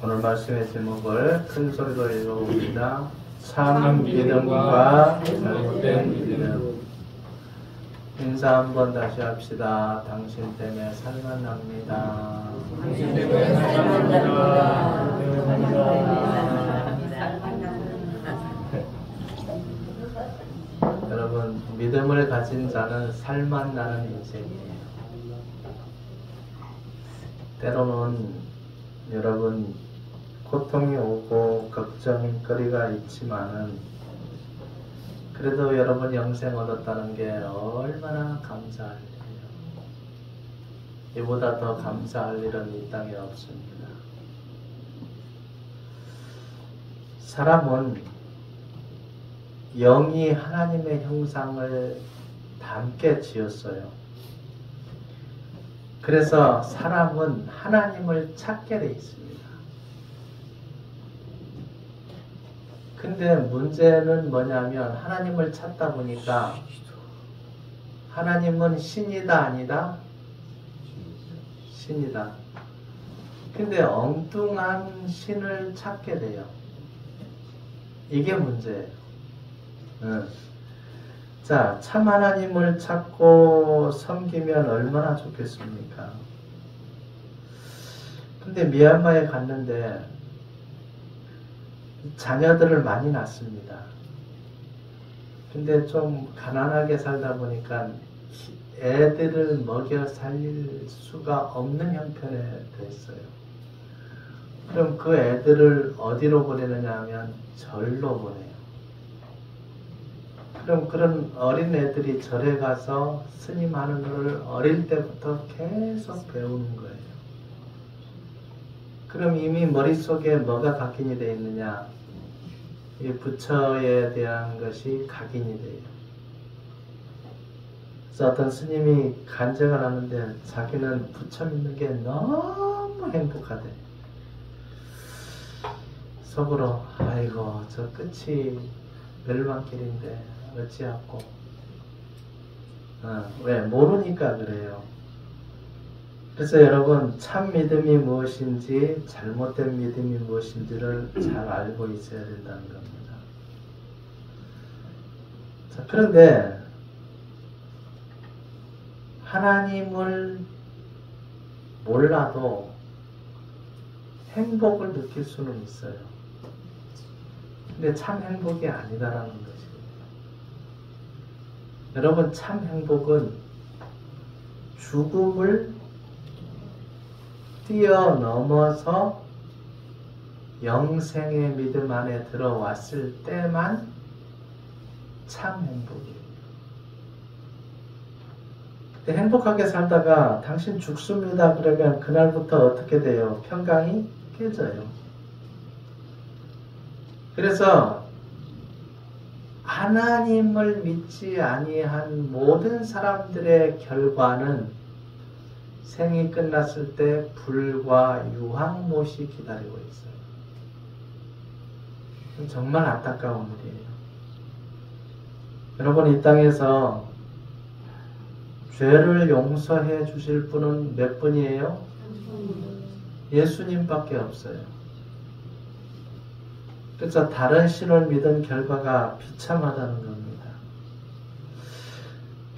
오늘 말씀의 제목을 큰 소리로 읽어봅니다. 참 믿음과 잘못된 믿음. 인사 한번 다시 합시다. 당신 때문에 살만 납니다. 당신 때문에 살만 납니다. 여러분, 믿음을 가진 자는 살만 나는 인생이에요. 때로는 여러분 고통이 오고 걱정거리가 있지만은 그래도 여러분 영생 얻었다는 게 얼마나 감사할 일이에요. 이보다 더 감사할 일은 이 땅에 없습니다. 사람은 영이 하나님의 형상을 닮게 지었어요. 그래서 사람은 하나님을 찾게 돼 있습니다. 근데 문제는 뭐냐면 하나님을 찾다 보니까 하나님은 신이다 아니다? 신이다. 근데 엉뚱한 신을 찾게 돼요. 이게 문제예요. 자, 참 하나님을 찾고 섬기면 얼마나 좋겠습니까? 근데 미얀마에 갔는데 자녀들을 많이 낳습니다. 근데 좀 가난하게 살다 보니까 애들을 먹여 살릴 수가 없는 형편에 됐어요. 그럼 그 애들을 어디로 보내느냐 하면 절로 보내요. 그럼 그런 어린 애들이 절에 가서 스님 하는 거를 어릴 때부터 계속 배우는 거예요. 그럼 이미 머릿속에 뭐가 각인이 되어 있느냐? 이 부처에 대한 것이 각인이 돼요. 그래서 어떤 스님이 간증을 하는데 자기는 부처 믿는 게 너무 행복하대. 속으로 아이고 저 끝이 멸망길인데 어찌하고 왜? 모르니까 그래요. 그래서 여러분 참 믿음이 무엇인지 잘못된 믿음이 무엇인지를 잘 알고 있어야 된다는 겁니다. 자, 그런데 하나님을 몰라도 행복을 느낄 수는 있어요. 근데 참 행복이 아니다라는 것입니다. 여러분 참 행복은 죽음을 뛰어넘어서 영생의 믿음 안에 들어왔을 때만 참 행복이에요. 근데 행복하게 살다가 당신 죽습니다 그러면 그날부터 어떻게 돼요? 평강이 깨져요. 그래서 하나님을 믿지 아니한 모든 사람들의 결과는 생이 끝났을 때 불과 유황못이 기다리고 있어요. 정말 안타까운 일이에요. 여러분 이 땅에서 죄를 용서해 주실 분은 몇 분이에요? 예수님밖에 없어요. 그래서 다른 신을 믿은 결과가 비참하다는 겁니다.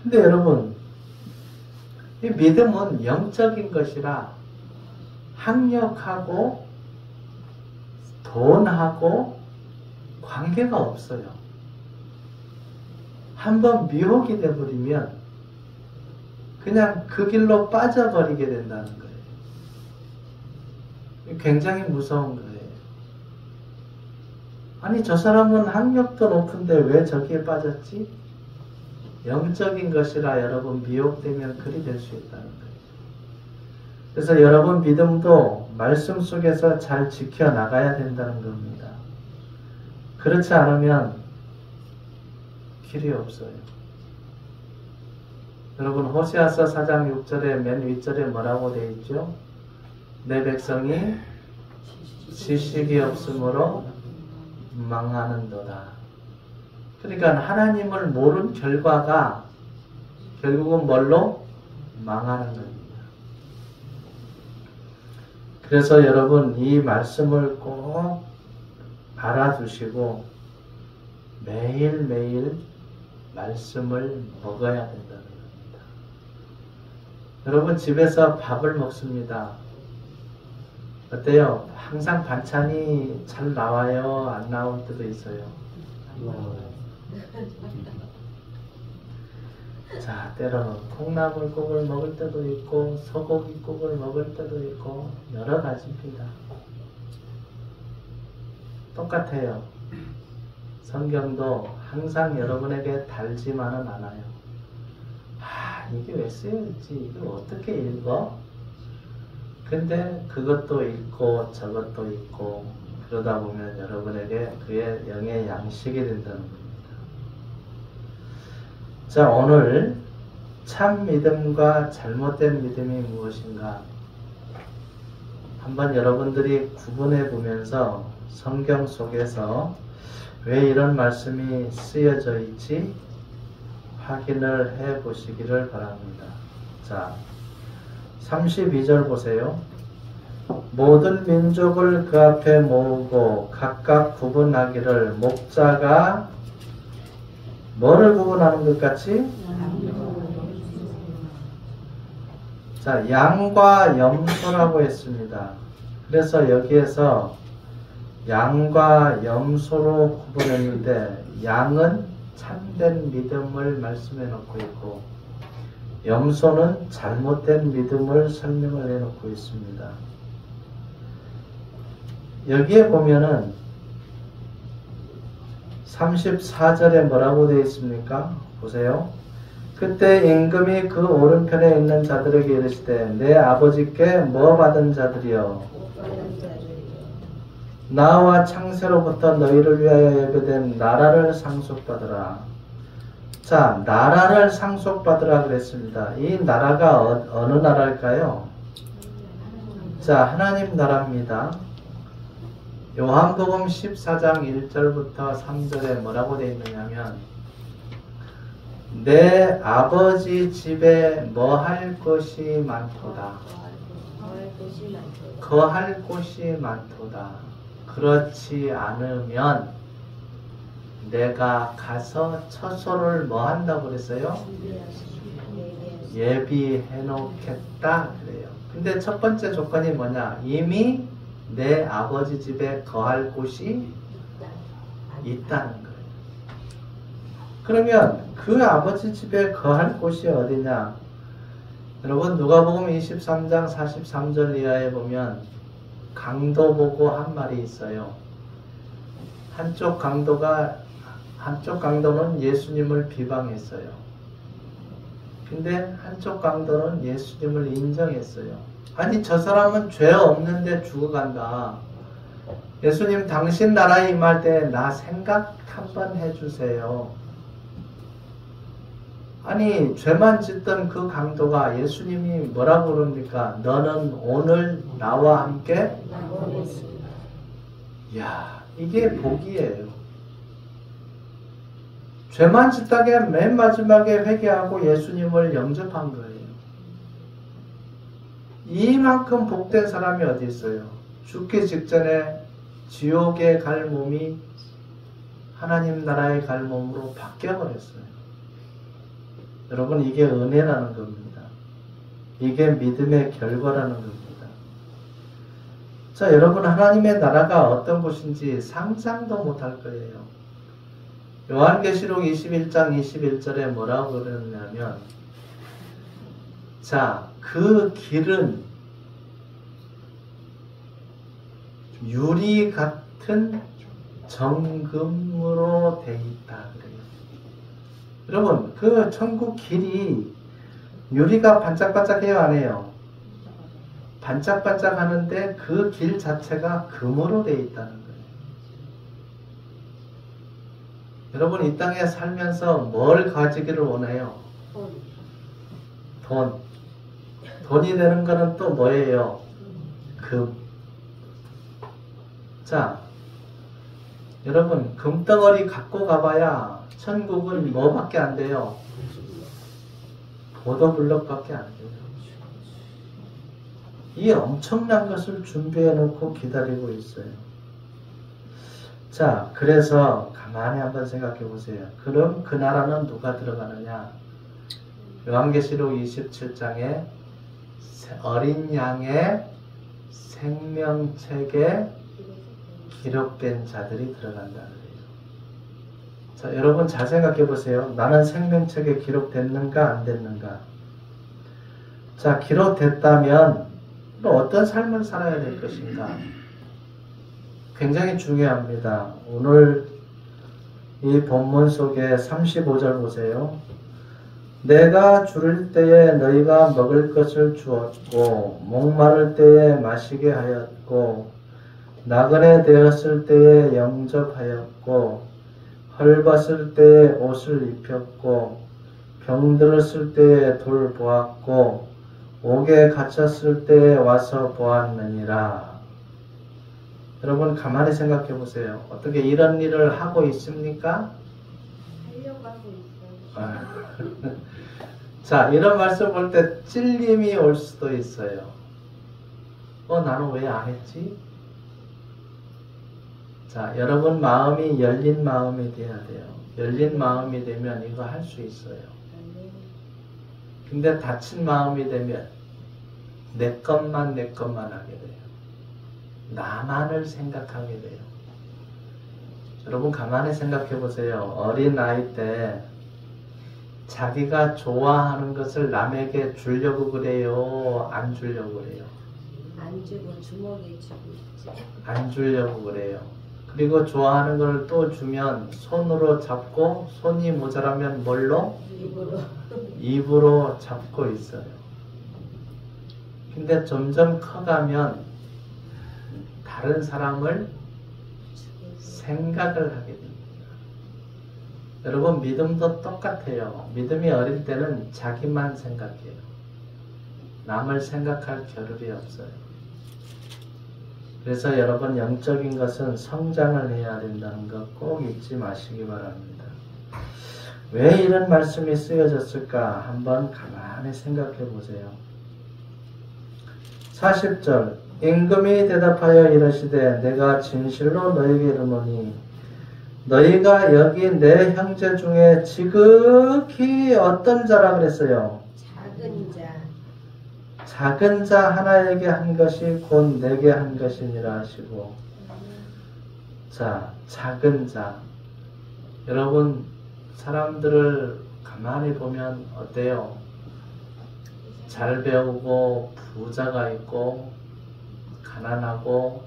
근데 여러분 이 믿음은 영적인 것이라 학력하고 돈하고 관계가 없어요. 한번 미혹이 되어버리면 그냥 그 길로 빠져버리게 된다는 거예요. 굉장히 무서운 거예요. 아니 저 사람은 학력도 높은데 왜 저기에 빠졌지? 영적인 것이라 여러분 미혹되면 그리 될 수 있다는 거예요. 그래서 여러분 믿음도 말씀 속에서 잘 지켜나가야 된다는 겁니다. 그렇지 않으면 길이 없어요. 여러분 호세아서 4장 6절에 맨 윗절에 뭐라고 되어 있죠? 내 백성이 지식이 없으므로 망하는도다. 그러니까 하나님을 모르는 결과가 결국은 뭘로? 망하는 겁니다. 그래서 여러분 이 말씀을 꼭 알아두시고 매일매일 말씀을 먹어야 된다는 겁니다. 여러분 집에서 밥을 먹습니다. 어때요? 항상 반찬이 잘 나와요? 안 나올 때도 있어요? 자, 때로는 콩나물국을 먹을 때도 있고 소고기국을 먹을 때도 있고 여러 가지입니다. 똑같아요. 성경도 항상 여러분에게 달지만은 않아요. 이게 왜 쓰여있지? 이걸 어떻게 읽어? 근데 그것도 읽고 저것도 읽고 그러다 보면 여러분에게 그의 영의 양식이 된다는 겁니다. 자, 오늘 참 믿음과 잘못된 믿음이 무엇인가 한번 여러분들이 구분해 보면서 성경 속에서 왜 이런 말씀이 쓰여져 있지 확인을 해 보시기를 바랍니다. 자, 32절 보세요. 모든 민족을 그 앞에 모으고 각각 구분하기를 목자가 뭐를 구분하는 것 같이? 자, 양과 염소라고 했습니다. 그래서 여기에서 양과 염소로 구분했는데 양은 참된 믿음을 말씀해 놓고 있고 염소는 잘못된 믿음을 설명을 해 놓고 있습니다. 여기에 보면은 34절에 뭐라고 되어 있습니까? 보세요. 그때 임금이 그 오른편에 있는 자들에게 이르시되 내 아버지께 뭐 받은 자들이여 나와 창세로부터 너희를 위하여 예배된 나라를 상속받으라. 자, 나라를 상속받으라 그랬습니다. 이 나라가 어느 나라일까요? 자, 하나님 나라입니다. 요한복음 14장 1절부터 3절에 뭐라고 되어 있느냐면 내 아버지 집에 뭐 할 것이 많도다. 거할 곳이 많도다. 그렇지 않으면 내가 가서 처소를 뭐 한다고 그랬어요? 예비해 놓겠다 그래요. 근데 첫 번째 조건이 뭐냐? 이미 내 아버지 집에 거할 곳이 있다는 거예요. 그러면 그 아버지 집에 거할 곳이 어디냐? 여러분 누가복음 23장 43절 이하에 보면 강도 보고 한 말이 있어요. 한쪽 강도는 예수님을 비방했어요. 근데 한쪽 강도는 예수님을 인정했어요. 아니 저 사람은 죄 없는데 죽어간다. 예수님 당신 나라에 임할 때 나 생각 한번 해주세요. 아니 죄만 짓던 그 강도가 예수님이 뭐라고 그럽니까? 너는 오늘 나와 함께 이야 이게 복이에요. 죄만 짓다게 맨 마지막에 회개하고 예수님을 영접한 거예요. 이만큼 복된 사람이 어디 있어요? 죽기 직전에 지옥에 갈 몸이 하나님 나라에 갈 몸으로 바뀌어버렸어요. 여러분 이게 은혜라는 겁니다. 이게 믿음의 결과라는 겁니다. 자, 여러분 하나님의 나라가 어떤 곳인지 상상도 못할 거예요. 요한계시록 21장 21절에 뭐라고 그러냐면 자, 그 길은 유리 같은 정금으로 돼 있다 그래요. 여러분 그 천국 길이 유리가 반짝반짝해요 안 해요? 반짝반짝 하는데 그 길 자체가 금으로 돼 있다는 거예요. 여러분 이 땅에 살면서 뭘 가지기를 원해요? 돈. 돈이 되는 거는 또 뭐예요? 금. 자, 여러분 금덩어리 갖고 가봐야 천국은 뭐밖에 안 돼요? 보도블럭밖에 안 돼요. 이 엄청난 것을 준비해 놓고 기다리고 있어요. 자, 그래서 가만히 한번 생각해 보세요. 그럼 그 나라는 누가 들어가느냐? 요한계시록 27장에 어린 양의 생명책에 기록된 자들이 들어간다는 거예요. 자, 여러분 잘 생각해 보세요. 나는 생명책에 기록됐는가 안 됐는가? 자, 기록됐다면 또 어떤 삶을 살아야 될 것인가? 굉장히 중요합니다. 오늘 이 본문 속에 35절 보세요. 내가 주를 때에 너희가 먹을 것을 주었고 목마를 때에 마시게 하였고 나그네 되었을 때에 영접하였고 헐벗을 때에 옷을 입혔고 병들었을 때에 돌보았고 옥에 갇혔을 때에 와서 보았느니라. 여러분 가만히 생각해 보세요. 어떻게 이런 일을 하고 있습니까? 하려고 하고 있어요. 자, 이런 말씀 볼 때 찔림이 올 수도 있어요. 나는 왜 안 했지? 자, 여러분 마음이 열린 마음이 돼야 돼요. 열린 마음이 되면 이거 할 수 있어요. 근데 닫힌 마음이 되면 내 것만 하게 돼요. 나만을 생각하게 돼요. 여러분 가만히 생각해 보세요. 어린 아이 때 자기가 좋아하는 것을 남에게 주려고 그래요? 안 주려고 그래요? 안 주고 주먹에 쥐고 있지. 안 주려고 그래요. 그리고 좋아하는 걸 또 주면 손으로 잡고 손이 모자라면 뭘로? 입으로. 입으로 잡고 있어요. 근데 점점 커가면 다른 사람을 생각을 하게 됩니다. 여러분 믿음도 똑같아요. 믿음이 어릴 때는 자기만 생각해요. 남을 생각할 겨를이 없어요. 그래서 여러분 영적인 것은 성장을 해야 된다는 것 꼭 잊지 마시기 바랍니다. 왜 이런 말씀이 쓰여졌을까? 한번 가만히 생각해 보세요. 40절 임금이 대답하여 이르시되 내가 진실로 너희에게 이르노니 너희가 여기 내 형제 중에 지극히 어떤 자라 그랬어요? 작은 자. 작은 자 하나에게 한 것이 곧 내게 한 것이니라 하시고. 자, 작은 자. 여러분 사람들을 가만히 보면 어때요? 잘 배우고 부자가 있고 가난하고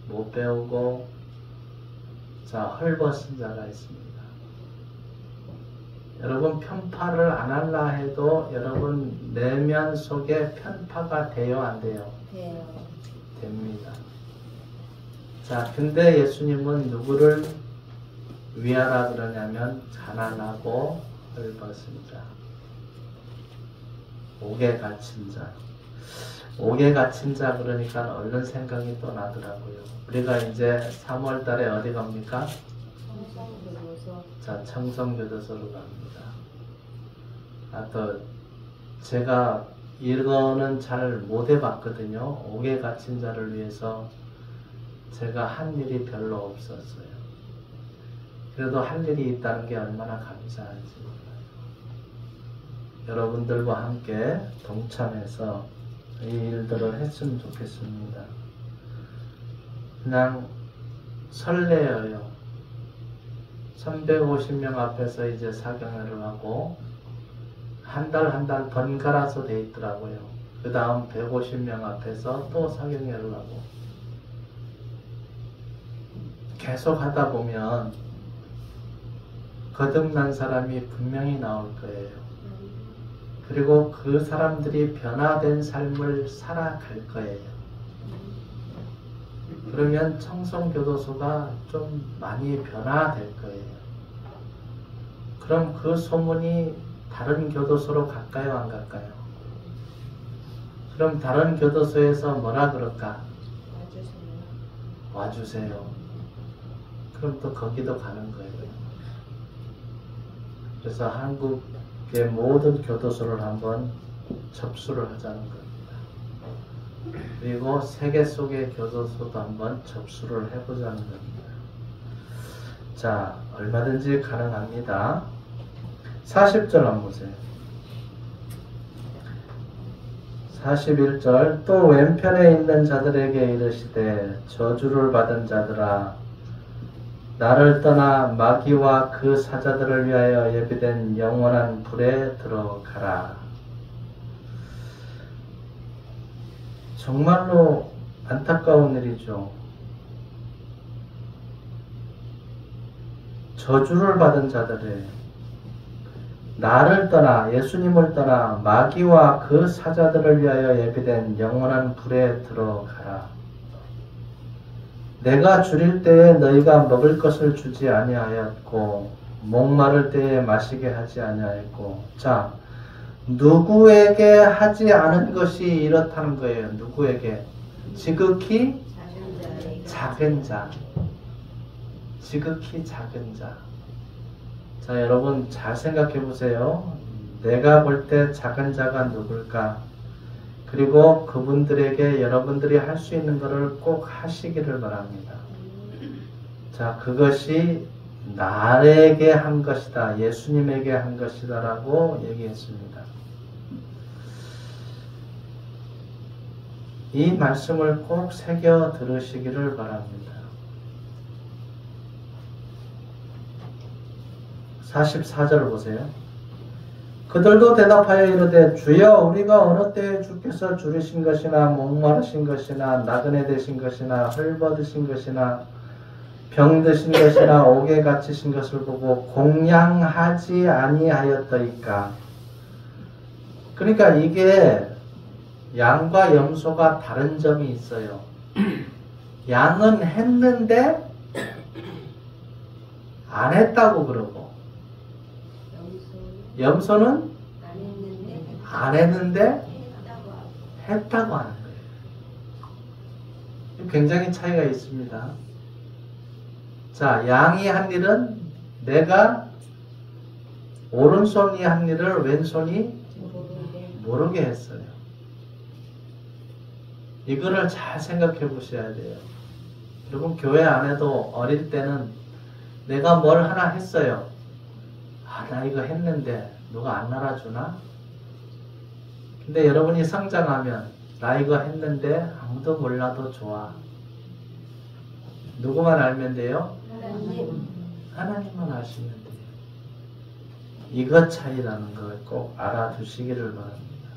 못 배우고 자, 헐벗은 자가 있습니다. 여러분 편파를 안 할라 해도 여러분 내면 속에 편파가 돼요, 안 돼요? 돼요. 됩니다. 자, 근데 예수님은 누구를 위하라 그러냐면 가난하고 헐벗은 자, 옥에 갇힌 자. 옥에 갇힌 자 그러니까 얼른 생각이 또 나더라고요. 우리가 이제 3월 달에 어디 갑니까? 청성교도소. 자, 청성교도소로 갑니다. 또 제가 이거는 잘 못 해봤거든요. 옥에 갇힌 자를 위해서 제가 한 일이 별로 없었어요. 그래도 할 일이 있다는 게 얼마나 감사한지 몰라요. 여러분들과 함께 동참해서 이 일들을 했으면 좋겠습니다. 그냥 설레어요. 350명 앞에서 이제 사경회를 하고 한 달 한 달 번갈아서 돼 있더라고요. 그 다음 150명 앞에서 또 사경회를 하고 계속 하다 보면 거듭난 사람이 분명히 나올 거예요. 그리고 그 사람들이 변화된 삶을 살아갈 거예요. 그러면 청성교도소가 좀 많이 변화될 거예요. 그럼 그 소문이 다른 교도소로 갈까요, 안 갈까요? 그럼 다른 교도소에서 뭐라 그럴까? 와주세요. 와주세요. 그럼 또 거기도 가는 거예요. 그래서 한국의 모든 교도소를 한번 접수를 하자는 겁니다. 그리고 세계 속의 교도소도 한번 접수를 해보자는 겁니다. 자, 얼마든지 가능합니다. 40절 한번 보세요. 41절 또 왼편에 있는 자들에게 이르시되 저주를 받은 자들아 나를 떠나 마귀와 그 사자들을 위하여 예비된 영원한 불에 들어가라. 정말로 안타까운 일이죠. 저주를 받은 자들이 나를 떠나 예수님을 떠나 마귀와 그 사자들을 위하여 예비된 영원한 불에 들어가라. 내가 줄일 때에 너희가 먹을 것을 주지 아니하였고 목마를 때에 마시게 하지 아니하였고. 자, 누구에게 하지 않은 것이 이렇다는 거예요. 누구에게? 지극히 작은 자. 지극히 작은 자. 자, 여러분 잘 생각해 보세요. 내가 볼 때 작은 자가 누굴까? 그리고 그분들에게 여러분들이 할 수 있는 것을 꼭 하시기를 바랍니다. 자, 그것이 나에게 한 것이다. 예수님에게 한 것이다 라고 얘기했습니다. 이 말씀을 꼭 새겨 들으시기를 바랍니다. 44절 보세요. 그들도 대답하여 이르되 주여 우리가 어느 때에 주께서 줄이신 것이나 목마르신 것이나 나그네 되신 것이나 헐벗으신 것이나 병드신 것이나 옥에 갇히신 것을 보고 공양하지 아니하였더이까. 그러니까 이게 양과 염소가 다른 점이 있어요. 양은 했는데 안 했다고 그러고 염소는 안 했는데 했다고 하는 거예요. 굉장히 차이가 있습니다. 자, 양이 한 일은 내가 오른손이 한 일을 왼손이 모르게 했어요. 이거를 잘 생각해 보셔야 돼요. 여러분 교회 안에도 어릴 때는 내가 뭘 하나 했어요. 아, 나 이거 했는데 누가 안 알아주나? 근데 여러분이 성장하면 나 이거 했는데 아무도 몰라도 좋아. 누구만 알면 돼요? 하나님만 아시면 돼요. 이것 차이라는 걸 꼭 알아두시기를 바랍니다.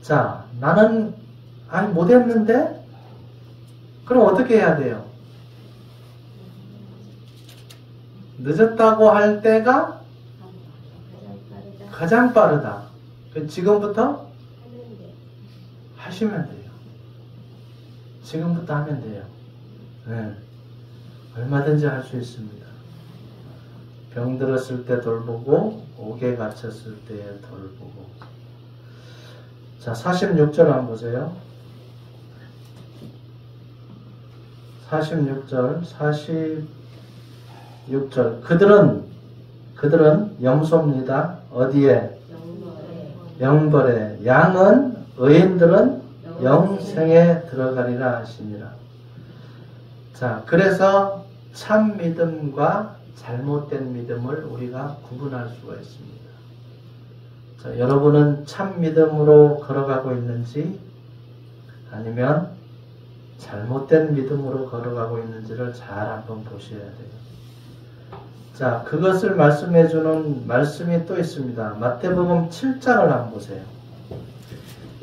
자, 나는 아니 못했는데? 그럼 어떻게 해야 돼요? 늦었다고 할 때가 가장 빠르다. 지금부터 하시면 돼요. 지금부터 하면 돼요. 네. 얼마든지 할 수 있습니다. 병들었을 때 돌보고 옥에 갇혔을 때 돌보고. 자, 46절 한번 보세요. 46절 46절 그들은 염소입니다. 어디에? 영벌에. 양은 의인들은 영생에 들어가리라 하시니라. 자, 그래서 참 믿음과 잘못된 믿음을 우리가 구분할 수가 있습니다. 자, 여러분은 참 믿음으로 걸어가고 있는지 아니면 잘못된 믿음으로 걸어가고 있는지를 잘 한번 보셔야 돼요. 자, 그것을 말씀해 주는 말씀이 또 있습니다. 마태복음 7장을 한번 보세요.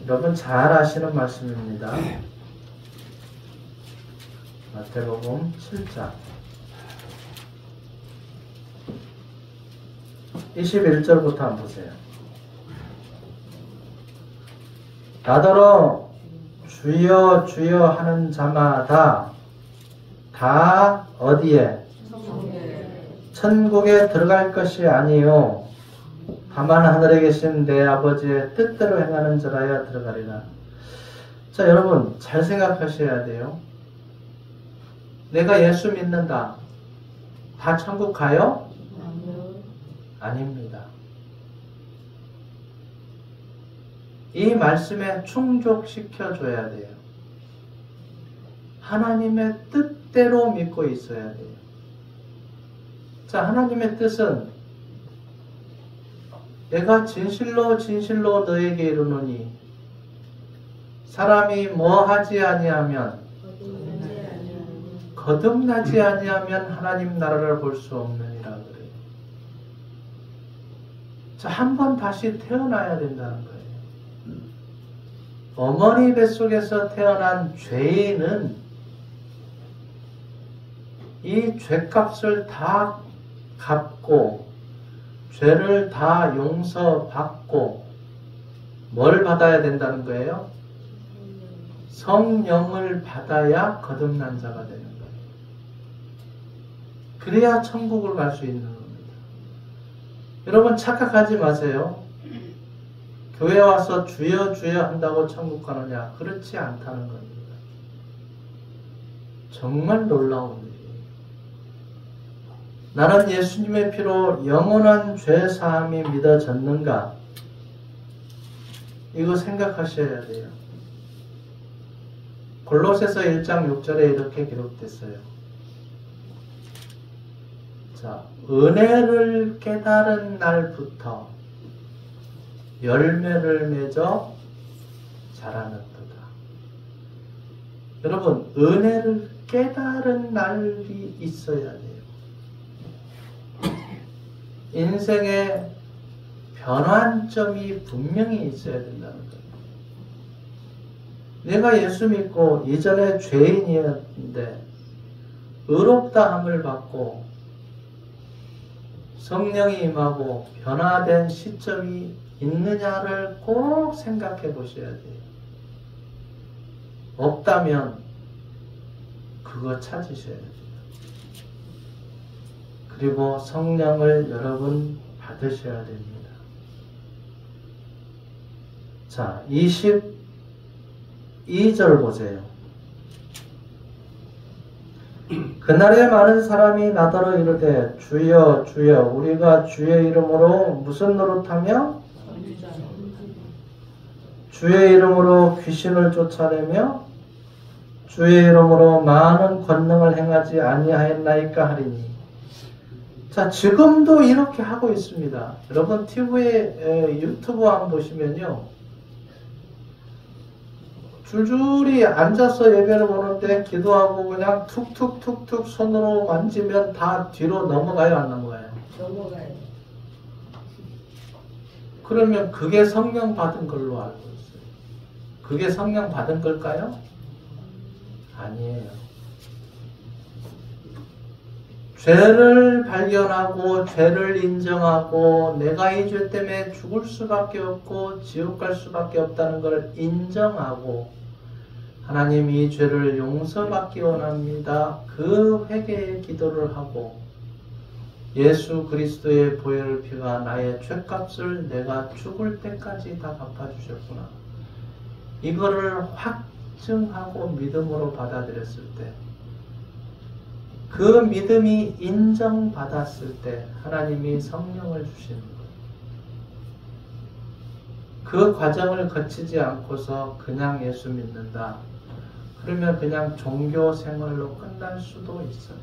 여러분 잘 아시는 말씀입니다. 마태복음 7장 21절부터 한번 보세요. 나더러 주여 주여 하는 자마다 다 어디에? 천국에 들어갈 것이 아니요 다만 하늘에 계신 내 아버지의 뜻대로 행하는 자라야 들어가리라. 자, 여러분 잘 생각하셔야 돼요. 내가 예수 믿는다. 다 천국 가요? 아닙니다. 이 말씀에 충족시켜 줘야 돼요. 하나님의 뜻대로 믿고 있어야 돼요. 자, 하나님의 뜻은 내가 진실로 진실로 너에게 이르노니 사람이 뭐 하지 아니하면 거듭나지 아니하면 하나님 나라를 볼 수 없느니라 그래요. 자, 한 번 다시 태어나야 된다는 거예요. 어머니 뱃속에서 태어난 죄인은 이 죄값을 다 갚고 죄를 다 용서받고 뭘 받아야 된다는 거예요? 성령을 받아야 거듭난 자가 되는 거예요. 그래야 천국을 갈 수 있는 겁니다. 여러분 착각하지 마세요. 교회 와서 주여 주여 한다고 천국 가느냐? 그렇지 않다는 겁니다. 정말 놀라운 일이에요. 나는 예수님의 피로 영원한 죄 사함이 믿어졌는가? 이거 생각하셔야 돼요. 골로새서 1장 6절에 이렇게 기록됐어요. 자, 은혜를 깨달은 날부터 열매를 맺어 자라는도다. 여러분, 은혜를 깨달은 날이 있어야 돼요. 인생의 변환점이 분명히 있어야 된다는 거예요. 내가 예수 믿고 이전에 죄인이었는데 의롭다함을 받고 성령이 임하고 변화된 시점이 있느냐를 꼭 생각해 보셔야 돼요. 없다면 그거 찾으셔야 돼요. 그리고 성령을 여러분 받으셔야 됩니다. 자, 22절 보세요. 그날에 많은 사람이 나더러 이르되 주여 주여 우리가 주의 이름으로 무슨 노릇하며 주의 이름으로 귀신을 쫓아내며 주의 이름으로 많은 권능을 행하지 아니하였나이까 하리니. 자, 지금도 이렇게 하고 있습니다. 여러분 TV에 유튜브 한번 보시면요, 줄줄이 앉아서 예배를 보는데 기도하고 그냥 툭툭툭툭 손으로 만지면 다 뒤로 넘어가요, 안 넘어가요? 넘어가요. 그러면 그게 성령 받은 걸로 알고 있어요. 그게 성령 받은 걸까요? 아니에요. 죄를 발견하고 죄를 인정하고 내가 이 죄 때문에 죽을 수밖에 없고 지옥 갈 수밖에 없다는 걸 인정하고 하나님 이 죄를 용서받기 원합니다. 그 회개의 기도를 하고 예수 그리스도의 보혈 피가 나의 죄값을 내가 죽을 때까지 다 갚아주셨구나. 이거를 확증하고 믿음으로 받아들였을 때, 그 믿음이 인정받았을 때 하나님이 성령을 주시는 거예요. 그 과정을 거치지 않고서 그냥 예수 믿는다. 그러면 그냥 종교 생활로 끝날 수도 있어요.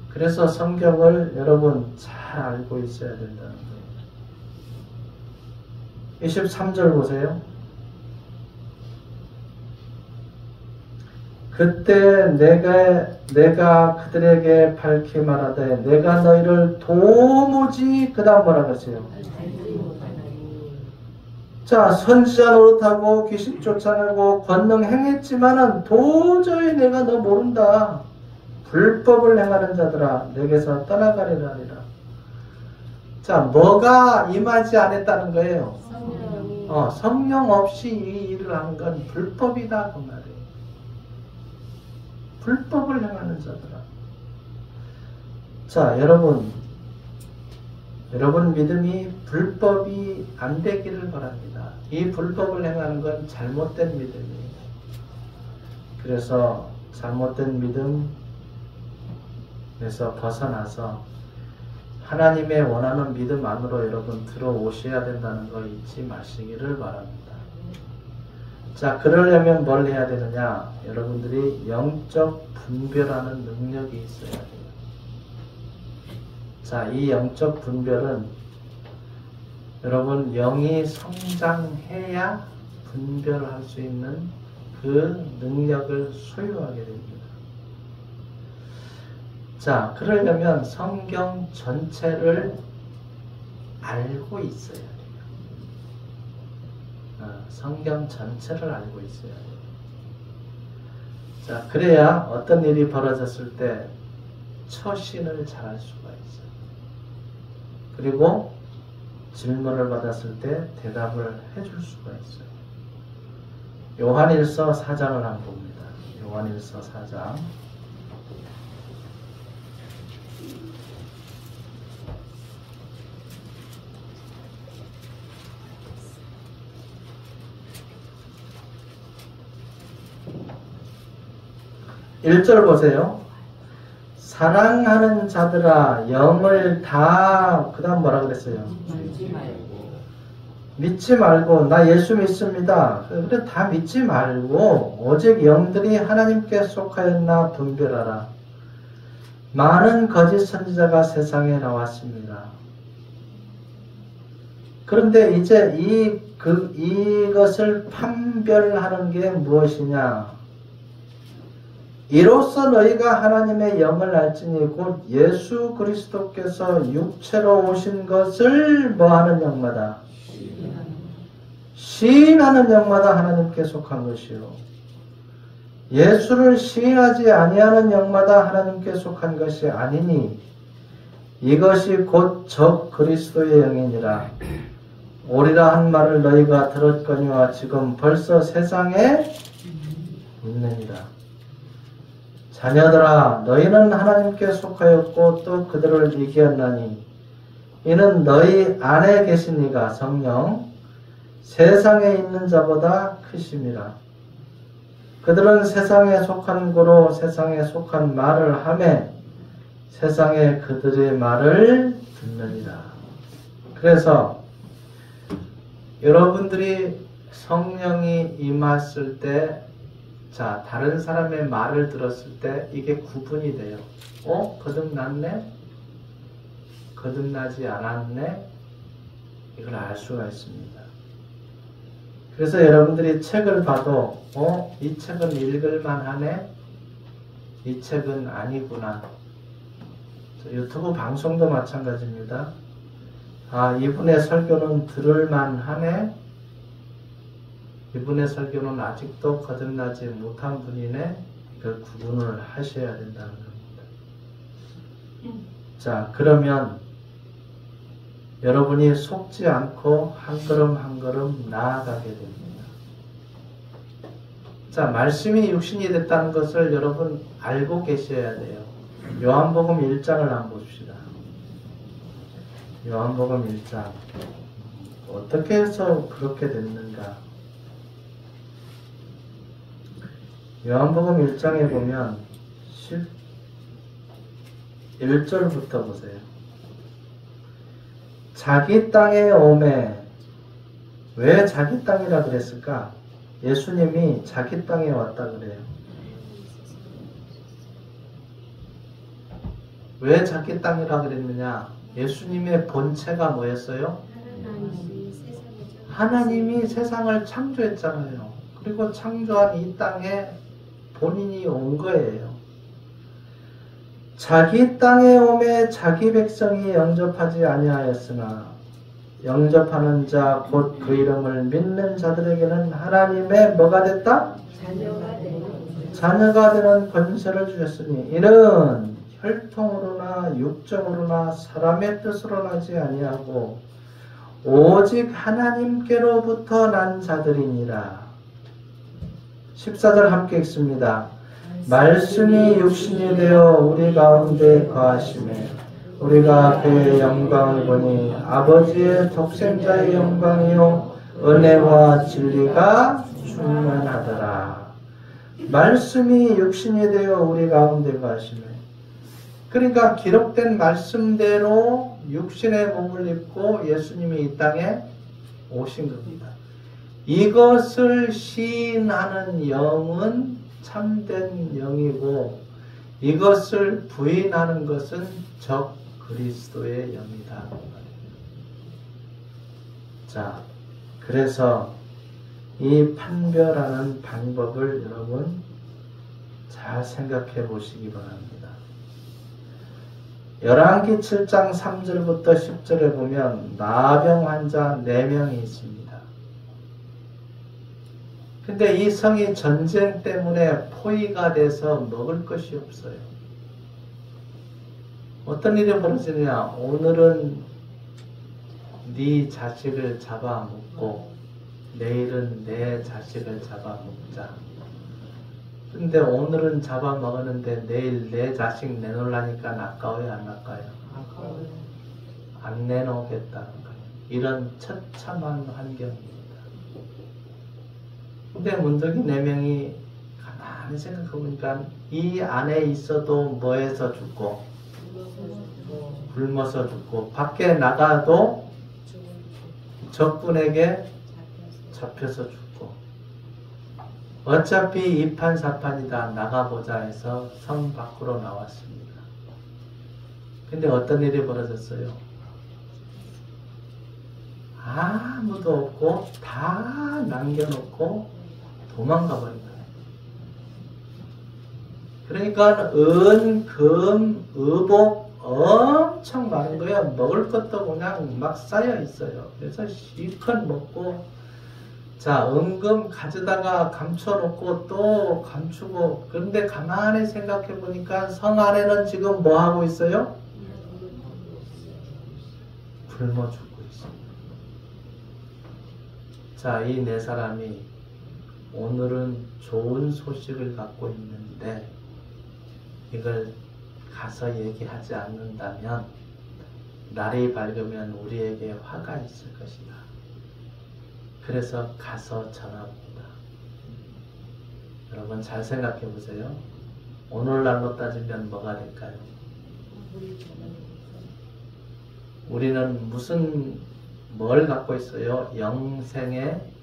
그래서 성경을 여러분 잘 알고 있어야 된다는 거예요. 23절 보세요. 그때 내가 그들에게 밝히 말하되 내가 너희를 도무지, 그 다음 뭐라 그랬어요? 자, 선지자 노릇하고 귀신 쫓아내고 권능 행했지만은 도저히 내가 너 모른다. 불법을 행하는 자들아 내게서 떠나가리라 하리라. 자, 뭐가 임하지 않았다는 거예요? 성령 없이 이 일을 하는 건 불법이다 그 말이에요. 불법을 행하는 자들아. 자, 여러분 믿음이 불법이 안 되기를 바랍니다. 이 불법을 행하는 건 잘못된 믿음이에요. 그래서 잘못된 믿음에서 벗어나서 하나님의 원하는 믿음 안으로 여러분 들어오셔야 된다는 거 잊지 마시기를 바랍니다. 자, 그러려면 뭘 해야 되느냐? 여러분들이 영적 분별하는 능력이 있어야 돼요. 자, 이 영적 분별은 여러분 영이 성장해야 분별할 수 있는 그 능력을 소유하게 됩니다. 자, 그러려면 성경 전체를 알고 있어야 돼요. 성경 전체를 알고 있어야 돼요. 자, 그래야 어떤 일이 벌어졌을 때 처신을 잘할 수가 있어요. 그리고 질문을 받았을 때 대답을 해줄 수가 있어요. 요한일서 4장을 한번 봅니다. 요한일서 4장. (1절) 보세요. 사랑하는 자들아 영을 다 그 다음 뭐라 그랬어요? 믿지 말고 나 예수 믿습니다. 그래 다 믿지 말고 오직 영들이 하나님께 속하였나 분별하라. 많은 거짓 선지자가 세상에 나왔습니다. 그런데 이제 이것을 판별하는 게 무엇이냐? 이로써 너희가 하나님의 영을 알지니 곧 예수 그리스도께서 육체로 오신 것을 뭐하는 영마다? 시인하는 영마다 하나님께 속한 것이요 예수를 시인하지 아니하는 영마다 하나님께 속한 것이 아니니 이것이 곧 적 그리스도의 영이니라. 오리라 한 말을 너희가 들었거니와 지금 벌써 세상에 있느니라. 자녀들아 너희는 하나님께 속하였고 또 그들을 이기었나니 이는 너희 안에 계신 이가 성령 세상에 있는 자보다 크심이라. 그들은 세상에 속한 고로 세상에 속한 말을 하매 세상에 그들의 말을 듣느니라. 그래서 여러분들이 성령이 임했을 때 자, 다른 사람의 말을 들었을 때 이게 구분이 돼요. 거듭났네? 거듭나지 않았네? 이걸 알 수가 있습니다. 그래서 여러분들이 책을 봐도 이 책은 읽을만 하네? 이 책은 아니구나. 유튜브 방송도 마찬가지입니다. 아, 이분의 설교는 들을만 하네? 이분의 설교는 아직도 거듭나지 못한 분이네. 이걸 구분을 하셔야 된다는 겁니다. 자, 그러면 여러분이 속지 않고 한 걸음 한 걸음 나아가게 됩니다. 자, 말씀이 육신이 됐다는 것을 여러분 알고 계셔야 돼요. 요한복음 1장을 한번 봅시다. 요한복음 1장. 어떻게 해서 그렇게 됐는가? 요한복음 1장에 보면 1절부터 보세요. 자기 땅에 오매. 왜 자기 땅이라 그랬을까? 예수님이 자기 땅에 왔다 그래요. 왜 자기 땅이라 그랬느냐? 예수님의 본체가 뭐였어요? 하나님이 세상을 창조했잖아요. 그리고 창조한 이 땅에 본인이 온 거예요. 자기 땅에 오매 자기 백성이 영접하지 아니하였으나 영접하는 자 곧 그 이름을 믿는 자들에게는 하나님의 뭐가 됐다? 자녀가 되는 권세를 주셨으니 이는 혈통으로나 육정으로나 사람의 뜻으로 나지 아니하고 오직 하나님께로부터 난 자들이니라. 14절 함께 읽습니다. 말씀이 육신이 되어 우리 가운데 거하시매 우리가 그의 영광을 보니 아버지의 독생자의 영광이요 은혜와 진리가 충만하더라. 말씀이 육신이 되어 우리 가운데 거하시매 그러니까 기록된 말씀대로 육신의 몸을 입고 예수님이 이 땅에 오신 겁니다. 이것을 시인하는 영은 참된 영이고 이것을 부인하는 것은 적 그리스도의 영이다. 자, 그래서 이 판별하는 방법을 여러분 잘 생각해 보시기 바랍니다. 열왕기 7장 3절부터 10절에 보면 나병 환자 4명이 있습니다. 근데 이 성이 전쟁 때문에 포위가 돼서 먹을 것이 없어요. 어떤 일이 벌어지냐? 오늘은 네 자식을 잡아먹고 내일은 내 자식을 잡아먹자. 근데 오늘은 잡아먹었는데 내일 내 자식 내놓으려니까 아까워요, 안 아까워요? 아까워요. 안 내놓겠다는 거예요. 이런 처참한 환경입니다. 근데 문득이 4명이 가만히 생각해보니까 이 안에 있어도 뭐해서 죽고 굶어서 죽고 밖에 나가도 적군에게 잡혀서 죽고 어차피 이판사판이다 나가보자 해서 성 밖으로 나왔습니다. 근데 어떤 일이 벌어졌어요? 아무도 없고 다 남겨놓고 도망가 버린 거예요. 그러니까 은, 금, 의복 엄청 많은 거예요. 먹을 것도 그냥 막 쌓여 있어요. 그래서 실컷 먹고 자, 은금 가져다가 감춰놓고 또 감추고 그런데 가만히 생각해 보니까 성 안에는 지금 뭐 하고 있어요? 굶어 죽고 있습니다. 자, 이 4사람이 오늘은 좋은 소식을 갖고 있는데 이걸 가서 얘기하지 않는다면 날이 밝으면 우리에게 화가 있을 것이다. 그래서 가서 전합니다. 여러분 잘 생각해 보세요. 오늘날로 따지면 뭐가 될까요? 우리는 뭘 갖고 있어요? 영생의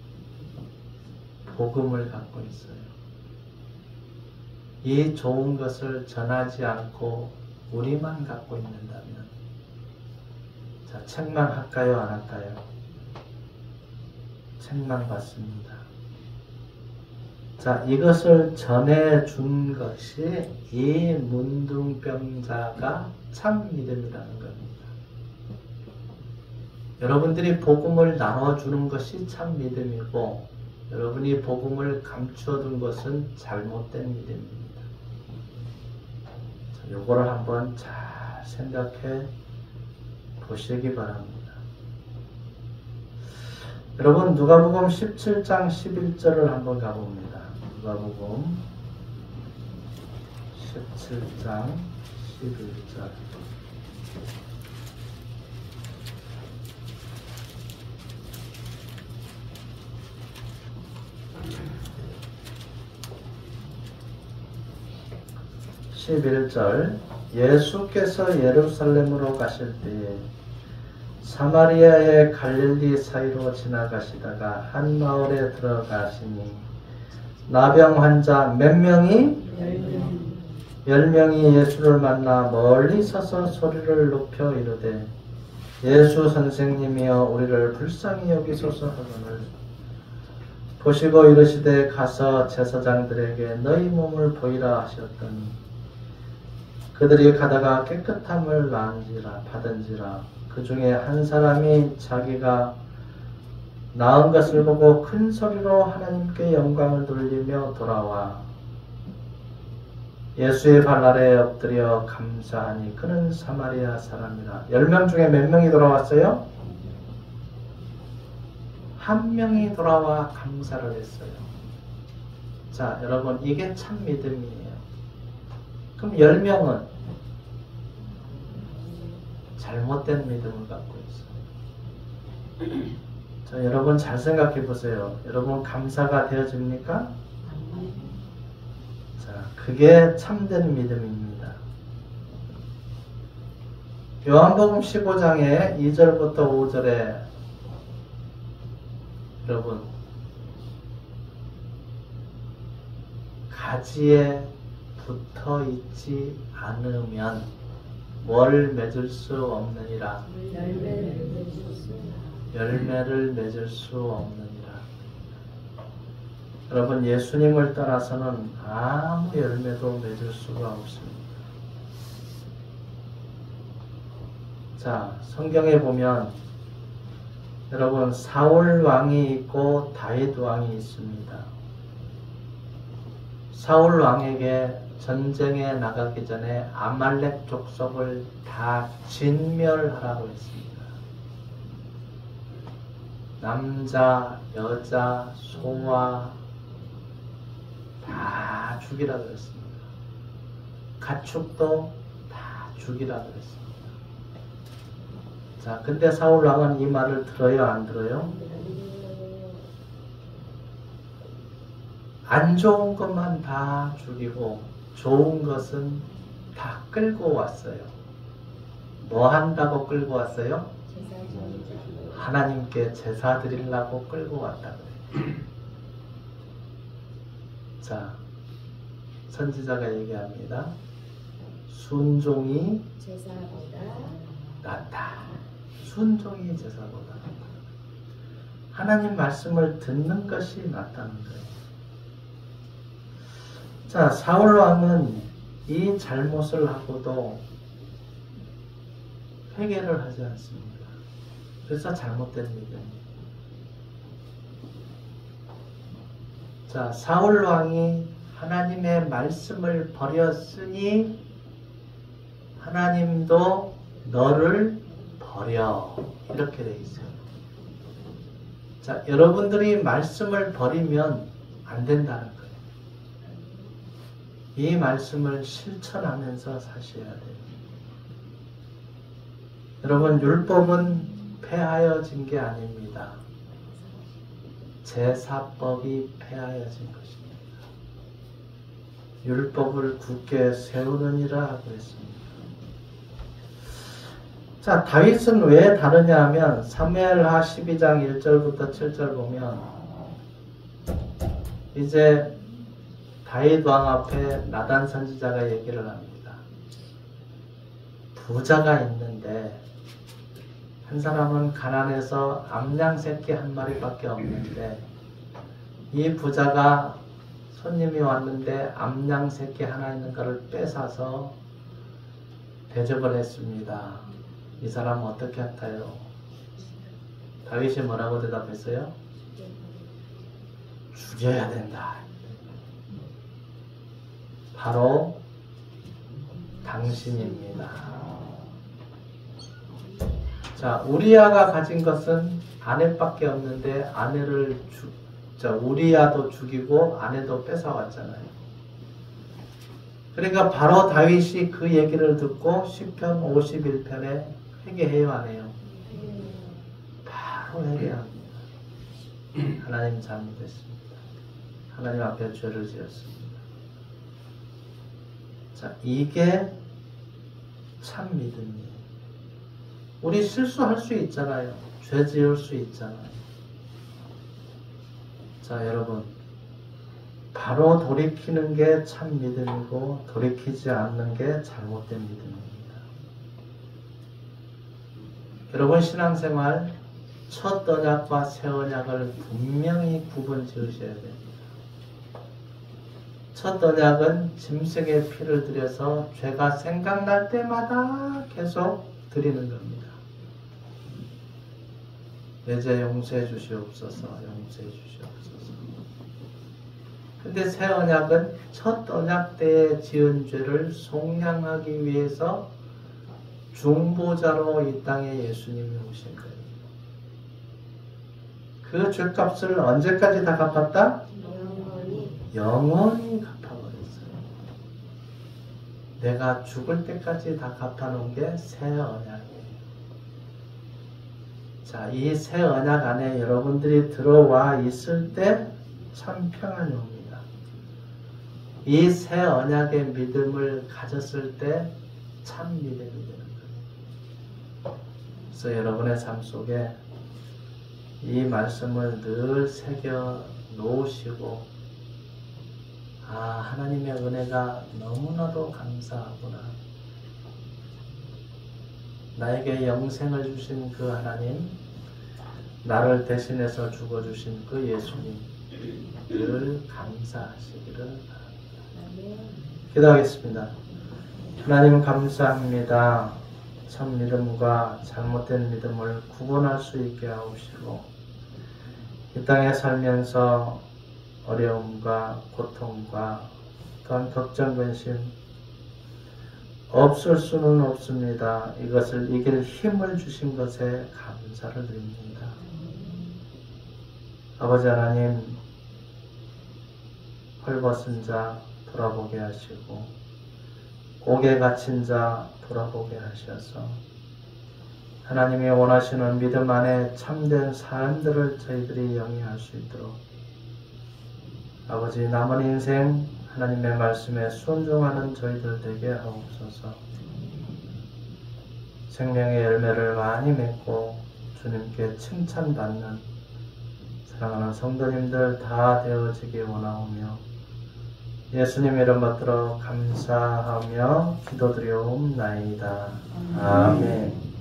복음을 갖고 있어요. 이 좋은 것을 전하지 않고 우리만 갖고 있는다면 자, 책망할까요? 안 할까요? 책망받습니다. 자, 이것을 전해준 것이 이 문둥병자가 참 믿음이라는 겁니다. 여러분들이 복음을 나눠주는 것이 참 믿음이고 여러분이 복음을 감추어둔 것은 잘못된 믿음입니다. 자, 요거를 한번 잘 생각해 보시기 바랍니다. 여러분 누가복음 17장 11절을 한번 가봅니다. 누가복음 17장 11절 11절 예수께서 예루살렘으로 가실 때에 사마리아의 갈릴리 사이로 지나가시다가 한 마을에 들어가시니 나병 환자 몇 명이? 10명이 예수를 만나 멀리 서서 소리를 높여 이르되 예수 선생님이여 우리를 불쌍히 여기소서 하거늘 보시고 이르시되 가서 제사장들에게 너희 몸을 보이라 하셨더니 그들이 가다가 깨끗함을 받은지라 그 중에 한 사람이 자기가 나은 것을 보고 큰 소리로 하나님께 영광을 돌리며 돌아와 예수의 발 아래에 엎드려 감사하니 그는 사마리아 사람이라. 10명 중에 몇 명이 돌아왔어요? 1명이 돌아와 감사를 했어요. 자, 여러분 이게 참 믿음이에요. 그럼 10명은 잘못된 믿음을 갖고 있어요. 자, 여러분 잘 생각해 보세요. 여러분 감사가 되어집니까? 자, 그게 참된 믿음입니다. 요한복음 15장의 2절부터 5절에 여러분 가지에 붙어 있지 않으면 뭘 맺을 수 없느니라. 열매를 맺을 수 없느니라. 여러분 예수님을 떠나서는 아무 열매도 맺을 수가 없습니다. 자, 성경에 보면 여러분 사울 왕이 있고 다윗 왕이 있습니다. 사울 왕에게 전쟁에 나가기 전에 아말렉 족속을 다 진멸하라고 했습니다. 남자, 여자, 소와 다 죽이라고 했습니다. 가축도 다 죽이라고 했습니다. 자, 근데 사울 왕은 이 말을 들어요, 안 들어요? 안 좋은 것만 다 죽이고 좋은 것은 다 끌고 왔어요. 뭐 한다고 끌고 왔어요? 하나님께 제사 드리려고 끌고 왔다 그래요. 자, 선지자가 얘기합니다. 순종이 제사보다 낫다. 순종이 제사보다 낫다. 하나님 말씀을 듣는 것이 낫다는 거예요. 자, 사울 왕은 이 잘못을 하고도 회개를 하지 않습니다. 그래서 잘못된 믿음입니다. 자, 사울 왕이 하나님의 말씀을 버렸으니 하나님도 너를 버려. 이렇게 돼 있어요. 자, 여러분들이 말씀을 버리면 안 된다는 거예요. 이 말씀을 실천하면서 사셔야 돼요. 여러분, 율법은 폐하여진 게 아닙니다. 제사법이 폐하여진 것입니다. 율법을 굳게 세우느니라 하고 했습니다. 자, 다윗은 왜 다르냐 하면 사무엘하 12장 1절부터 7절 보면 이제 다윗 왕 앞에 나단 선지자가 얘기를 합니다. 부자가 있는데 한 사람은 가난해서 암양 새끼 한 마리밖에 없는데 이 부자가 손님이 왔는데 암양 새끼 하나 있는 것을 뺏어서 대접을 했습니다. 이 사람 어떻게 할까요? 다윗이 뭐라고 대답했어요? 죽여야 된다. 바로 당신입니다. 자, 우리야가 가진 것은 아내밖에 없는데 우리야도 죽이고 아내도 뺏어왔잖아요. 그러니까 바로 다윗이 그 얘기를 듣고 시편 51편에 회개해요, 안 해요? 바로 회개합니다. 하나님 잘못했습니다. 하나님 앞에 죄를 지었습니다. 자, 이게 참 믿음이에요. 우리 실수할 수 있잖아요. 죄 지을 수 있잖아요. 자, 여러분, 바로 돌이키는 게 참 믿음이고 돌이키지 않는 게 잘못된 믿음입니다. 여러분, 신앙생활 첫 언약과 새 언약을 분명히 구분 지으셔야 됩니다. 첫 언약은 짐승의 피를 들여서 죄가 생각날 때마다 계속 드리는 겁니다. 내 죄 용서해 주시옵소서, 용서해 주시옵소서. 근데 새 언약은 첫 언약 때에 지은 죄를 속량하기 위해서 중보자로 이 땅에 예수님이 오신 거예요. 그 죄값을 언제까지 다 갚았다? 영원히 갚아버렸어요. 내가 죽을 때까지 다 갚아놓은 게 새 언약이에요. 자, 이 새 언약 안에 여러분들이 들어와 있을 때 참 평안이 옵니다. 이 새 언약의 믿음을 가졌을 때 참 믿음이 되는 거예요. 그래서 여러분의 삶 속에 이 말씀을 늘 새겨 놓으시고, 하나님의 은혜가 너무나도 감사하구나. 나에게 영생을 주신 그 하나님, 나를 대신해서 죽어주신 그 예수님, 늘 감사하시기를 바랍니다. 기도하겠습니다. 하나님 감사합니다. 참 믿음과 잘못된 믿음을 구분할 수 있게 하옵시고, 이 땅에 살면서 어려움과 고통과 또한 걱정, 근심 없을 수는 없습니다. 이것을 이길 힘을 주신 것에 감사를 드립니다. 아버지 하나님, 헐벗은 자 돌아보게 하시고 옥에 갇힌 자 돌아보게 하셔서 하나님이 원하시는 믿음 안에 참된 삶들을 저희들이 영위할 수 있도록 아버지, 남은 인생 하나님의 말씀에 순종하는 저희들 되게 하옵소서. 생명의 열매를 많이 맺고 주님께 칭찬받는 사랑하는 성도님들 다 되어지기 원하오며 예수님 이름 받들어 감사하며 기도드리옵나이다. 아멘.